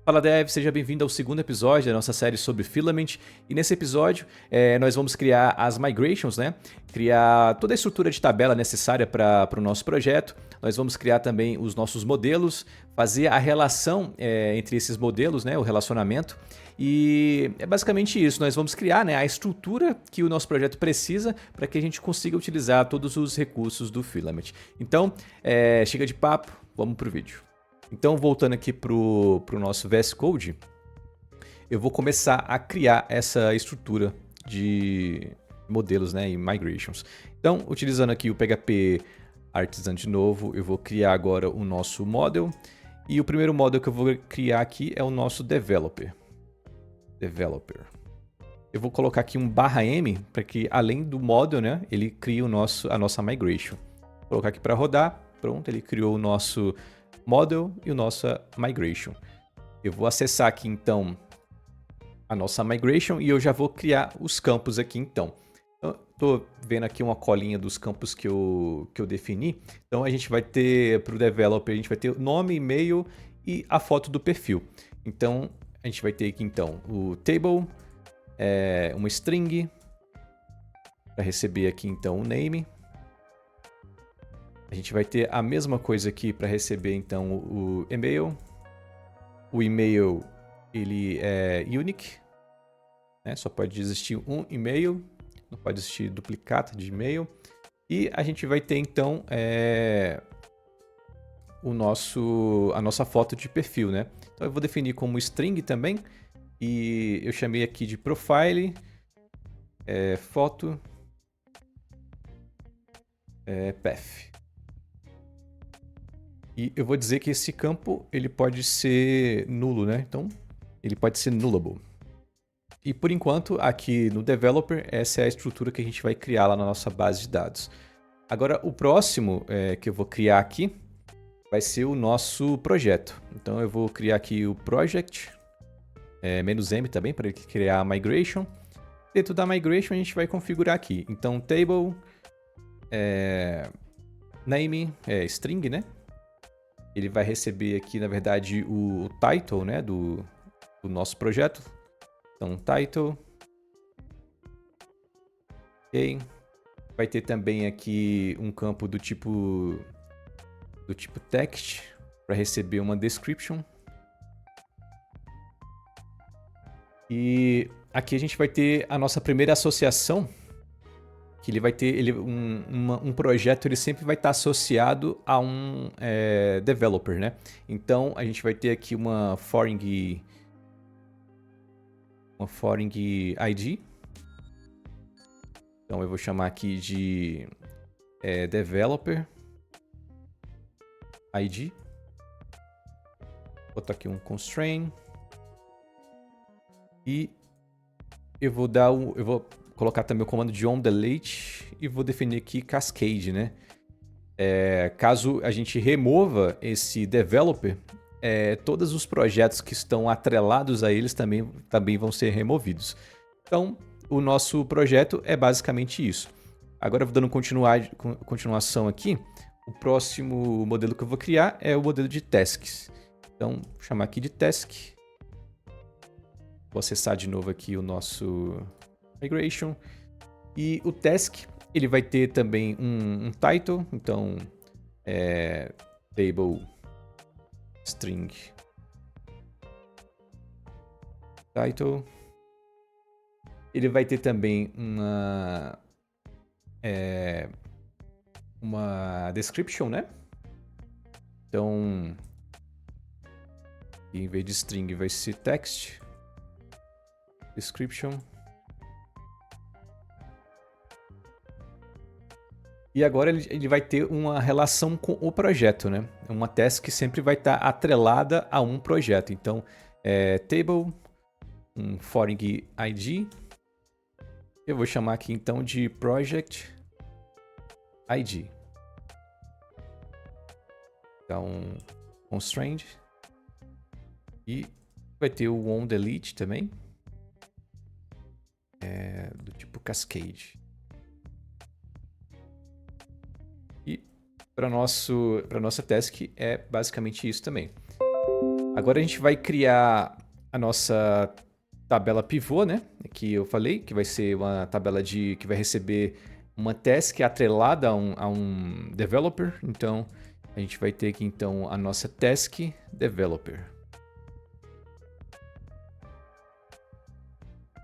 Fala Dev, seja bem-vindo ao segundo episódio da nossa série sobre Filament. E nesse episódio nós vamos criar as migrations, né? Criar toda a estrutura de tabela necessária para o nosso projeto. Nós vamos criar também os nossos modelos, fazer a relação entre esses modelos, né? O relacionamento. E é basicamente isso, nós vamos criar, né, a estrutura que o nosso projeto precisa para que a gente consiga utilizar todos os recursos do Filament. Então, chega de papo, vamos pro vídeo. Então, voltando aqui para o nosso VS Code, eu vou começar a criar essa estrutura de modelos, né, e migrations. Então, utilizando aqui o PHP Artisan de novo, eu vou criar agora o nosso model. E o primeiro model que eu vou criar aqui é o nosso developer. Eu vou colocar aqui um /m para que, além do model, né, ele crie a nossa migration. Vou colocar aqui para rodar. Pronto, ele criou o nosso model e o nosso migration. Eu vou acessar aqui então a nossa migration e eu já vou criar os campos aqui então. Estou vendo aqui uma colinha dos campos que eu defini. Então a gente vai ter para o developer, a gente vai ter o nome, e-mail e a foto do perfil. Então a gente vai ter aqui então o table, uma string para receber aqui então o name. A gente vai ter a mesma coisa aqui para receber então o e-mail. O e-mail ele é unique, né? Só pode existir um e-mail, não pode existir duplicata de e-mail. E a gente vai ter então a nossa foto de perfil, né? Então eu vou definir como string também e eu chamei aqui de profile, foto, path. E eu vou dizer que esse campo ele pode ser nulo, né? Então, ele pode ser nullable. E por enquanto, aqui no developer, essa é a estrutura que a gente vai criar lá na nossa base de dados. Agora, o próximo que eu vou criar aqui vai ser o nosso projeto. Então, eu vou criar aqui o project, -m também, para ele criar a migration. Dentro da migration, a gente vai configurar aqui. Então, table, name, string, né? Ele vai receber aqui, na verdade, o title, né, do nosso projeto. Então, title. Ok. Vai ter também aqui um campo do tipo text para receber uma description. E aqui a gente vai ter a nossa primeira associação, que ele vai ter um projeto, ele sempre vai estar associado a um developer, né? Então a gente vai ter aqui uma foreign ID. Então eu vou chamar aqui de developer ID. Vou botar aqui um constraint. E eu vou colocar também o comando de onDelete e vou definir aqui cascade, né? Caso a gente remova esse developer, todos os projetos que estão atrelados a eles também vão ser removidos. Então, o nosso projeto é basicamente isso. Agora, dando continuação aqui, o próximo modelo que eu vou criar é o modelo de tasks. Então, vou chamar aqui de task. Vou acessar de novo aqui o nosso migration. E o task, ele vai ter também um title. Então, table string title. Ele vai ter também uma description, né? Então, em vez de string vai ser text description. E agora ele vai ter uma relação com o projeto, né? Uma task que sempre vai estar atrelada a um projeto. Então, table, um foreign ID. Eu vou chamar aqui então de project ID. Então, constraint. E vai ter o onDelete também. Do tipo cascade. E para nossa task é basicamente isso também. Agora a gente vai criar a nossa tabela pivô, né? Que eu falei, que vai ser uma tabela que vai receber uma task atrelada a um developer. Então, a gente vai ter aqui então a nossa task developer.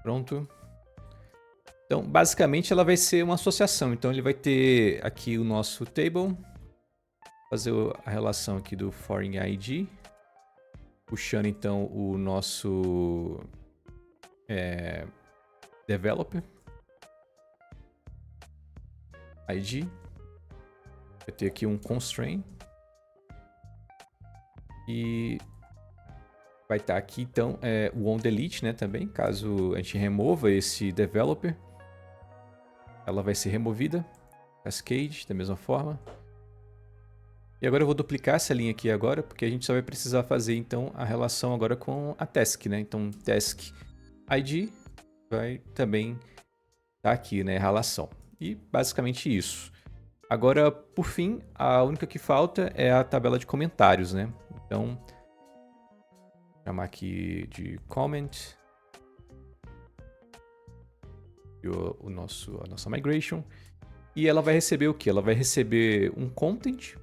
Pronto. Então, basicamente, ela vai ser uma associação. Então, ele vai ter aqui o nosso table, fazer a relação aqui do foreign ID, puxando então o nosso developer ID. Vai ter aqui um constraint e vai estar aqui então o onDelete, né, também, caso a gente remova esse developer, ela vai ser removida. Cascade, da mesma forma. E agora eu vou duplicar essa linha aqui agora, porque a gente só vai precisar fazer então a relação agora com a task, né? Então task ID vai também estar aqui, né, a relação. E basicamente isso. Agora, por fim, a única que falta é a tabela de comentários, né? Então, vou chamar aqui de comment. E a nossa migration. E ela vai receber o quê? Ela vai receber um content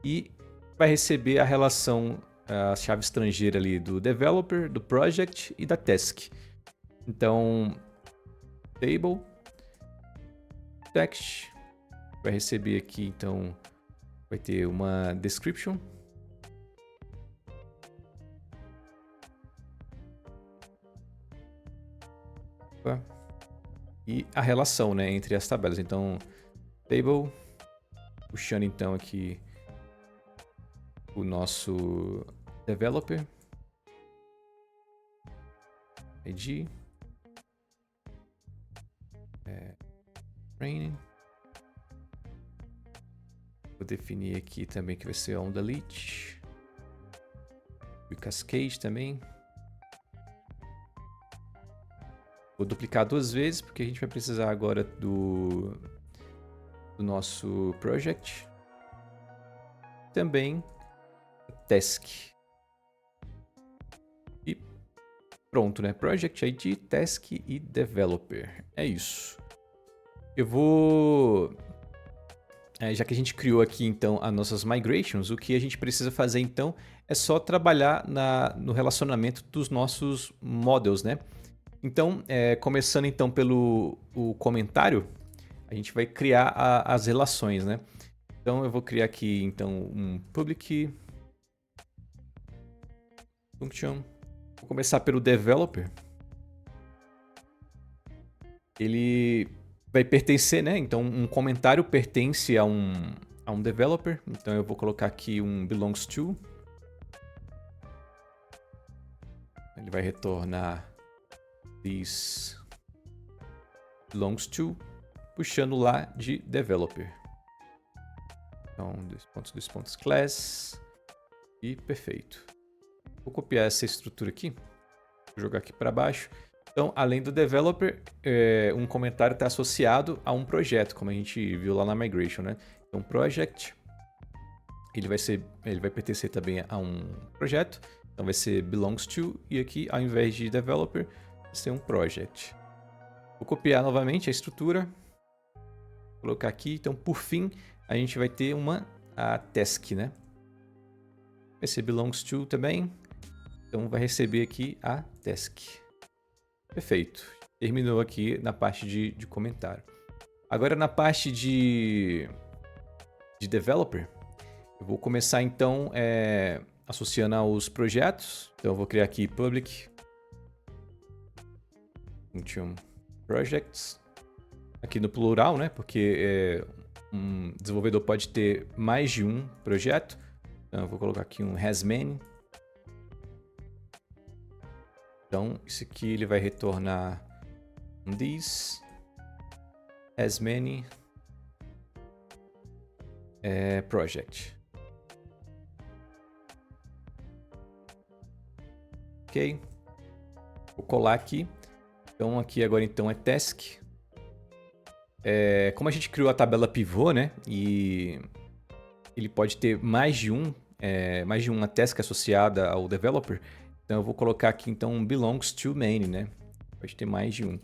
e vai receber a relação, a chave estrangeira ali do developer, do project e da task. Então, table, text, vai receber aqui, então, vai ter uma description. E a relação, né, entre as tabelas. Então, table, puxando então aqui o nosso developer, ID, training. Vou definir aqui também que vai ser onDelete. E o cascade também. Vou duplicar 2 vezes, porque a gente vai precisar agora do nosso project. Também task. E pronto, né? Project ID, task e developer. É isso. Eu vou... já que a gente criou aqui, então, as nossas migrations, o que a gente precisa fazer, então, é só trabalhar no relacionamento dos nossos models, né? Então, começando então pelo comentário, a gente vai criar as relações, né? Então, eu vou criar aqui então um public function. Vou começar pelo developer. Ele vai pertencer, né? Então, um comentário pertence a um developer. Então, eu vou colocar aqui um belongs to. Ele vai retornar this belongs to, puxando lá de developer. Então, dois pontos class. E perfeito. Vou copiar essa estrutura aqui. Vou jogar aqui para baixo. Então, além do developer, um comentário está associado a um projeto, como a gente viu lá na migration, né? Então, project, ele vai pertencer também a um projeto. Então, vai ser belongs to, e aqui, ao invés de developer, vai ser um project. Vou copiar novamente a estrutura, colocar aqui. Então, por fim, a gente vai ter a task, né? Vai ser belongs to também. Então, vai receber aqui a task. Perfeito. Terminou aqui na parte de comentário. Agora, na parte de developer, eu vou começar, então, associando aos projetos. Então, eu vou criar aqui public function projects. Aqui no plural, né? Porque um desenvolvedor pode ter mais de um projeto. Então, eu vou colocar aqui um has many. Então, isso aqui ele vai retornar um this as many project. Ok. Vou colar aqui. Então, aqui agora então é task. Como a gente criou a tabela pivô, né? E ele pode ter mais de um mais de uma task associada ao developer. Então eu vou colocar aqui então belongs to main, né? Pode ter mais de um.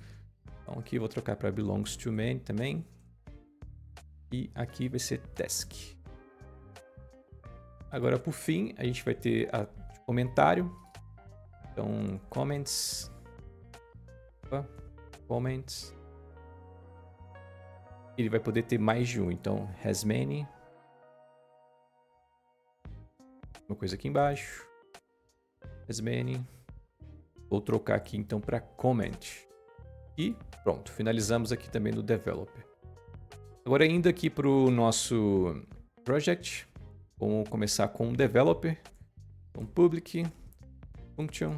Então aqui eu vou trocar para belongs to main também. E aqui vai ser task. Agora por fim a gente vai ter a comentário. Então comments. Comments. Ele vai poder ter mais de um. Então has many. Uma coisa aqui embaixo. As many. Vou trocar aqui então para comment. E pronto, finalizamos aqui também no developer. Agora indo aqui para o nosso project, vamos começar com o developer. Então public function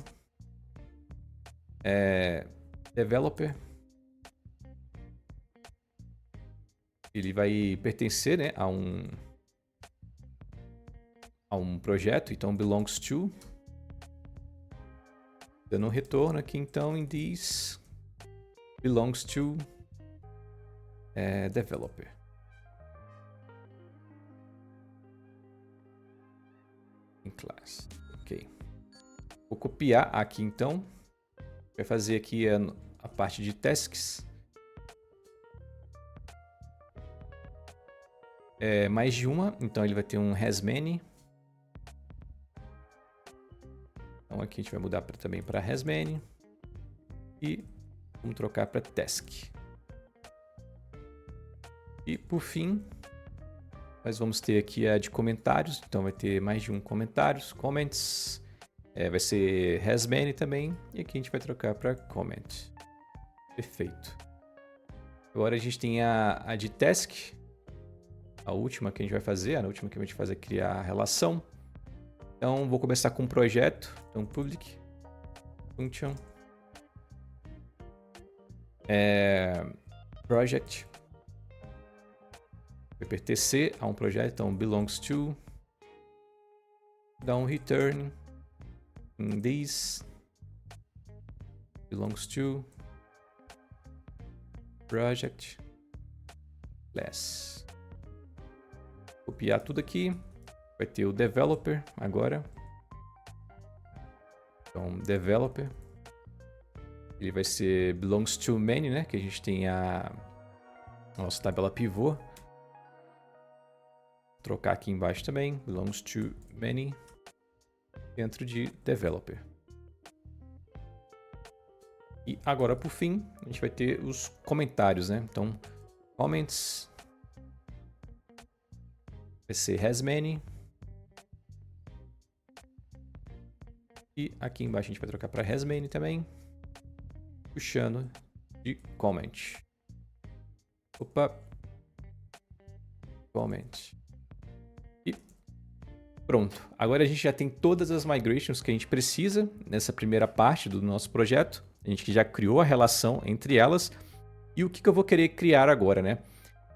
developer. Ele vai pertencer, né, a um projeto, então belongs to. Dando um retorno aqui então em this belongs to developer. Em class. Ok. Vou copiar aqui então. Vai fazer aqui a parte de tasks. Mais de uma, então ele vai ter um has many. Então aqui a gente vai mudar também para has many. E vamos trocar para task. E por fim, nós vamos ter aqui a de comentários. Então vai ter mais de um comentários, comments. Vai ser has many também. E aqui a gente vai trocar para comment. Perfeito. Agora a gente tem a de task. A última que a gente vai fazer. A última que a gente vai fazer é criar a relação. Então vou começar com um projeto. Então public function project. Vai pertencer a um projeto. Então belongs to. Dá um return. In this belongs to project class. Copiar tudo aqui. Vai ter o developer agora. Então developer. Ele vai ser belongs to many, né? Que a gente tem a nossa tabela pivô. Trocar aqui embaixo também. Belongs to many. Dentro de developer. E agora, por fim, a gente vai ter os comentários, né? Então, comments vai ser has many. E aqui embaixo a gente vai trocar para has many também. Puxando de comment. Opa. Comment. Pronto, agora a gente já tem todas as migrations que a gente precisa nessa primeira parte do nosso projeto. A gente já criou a relação entre elas. E o que eu vou querer criar agora, né?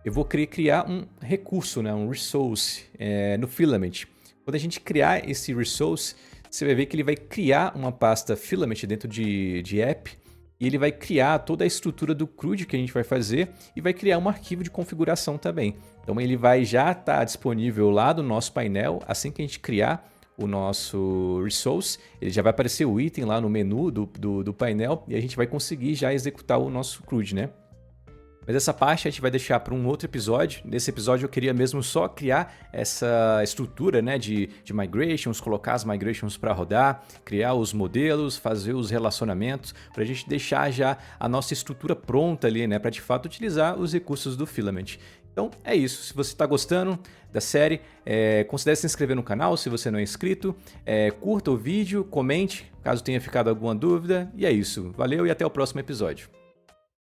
Eu vou querer criar um recurso, né? Um resource no Filament. Quando a gente criar esse resource, você vai ver que ele vai criar uma pasta Filament dentro de app. E ele vai criar toda a estrutura do CRUD que a gente vai fazer e vai criar um arquivo de configuração também. Então ele vai já estar disponível lá no nosso painel. Assim que a gente criar o nosso resource, ele já vai aparecer o item lá no menu do painel e a gente vai conseguir já executar o nosso CRUD, né? Mas essa parte a gente vai deixar para um outro episódio. Nesse episódio eu queria mesmo só criar essa estrutura, né, de migrations, colocar as migrations para rodar, criar os modelos, fazer os relacionamentos, para a gente deixar já a nossa estrutura pronta ali, né, para de fato utilizar os recursos do Filament. Então é isso, se você está gostando da série, considere se inscrever no canal se você não é inscrito, curta o vídeo, comente caso tenha ficado alguma dúvida, e é isso. Valeu e até o próximo episódio.